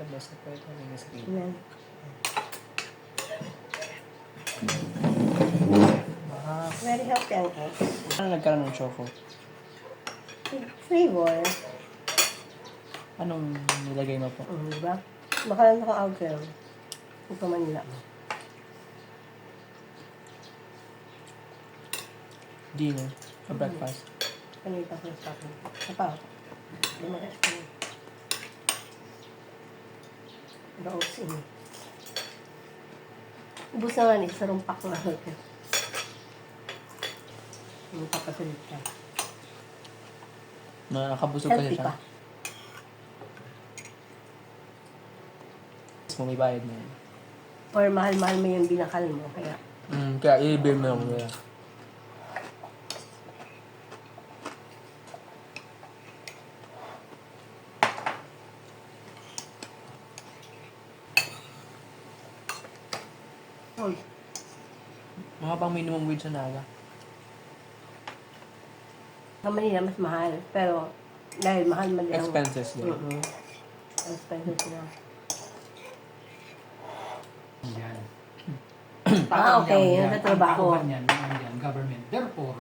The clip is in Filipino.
the best of it. Having is good. Amen. Very healthy ang oats. Ano nagkaroon ng choco? Flavor. Anong nilagay mo po? Diba? Baka lang ako outro. Ito Manila. Dinner. For breakfast. Kanita ko sa akin. Apa? Lumakas ko. The oats in. Ubus na nga ni sa rumpak na ako. Yung papasalit ka. Nakakabusog kasi Healthy siya. pa. Mo may bayad mo. Or mahal-mahal mo yung binakal mo. Kaya, Kaya i-bill mo lang nila. oh, Mga pang minimum wage sa Naga. sa Manila mas mahal. Pero, dahil mahal man din ang- Expenses din. Expenses na. Yan. Okay. Yung sa trabaho. Yan, government. Therefore,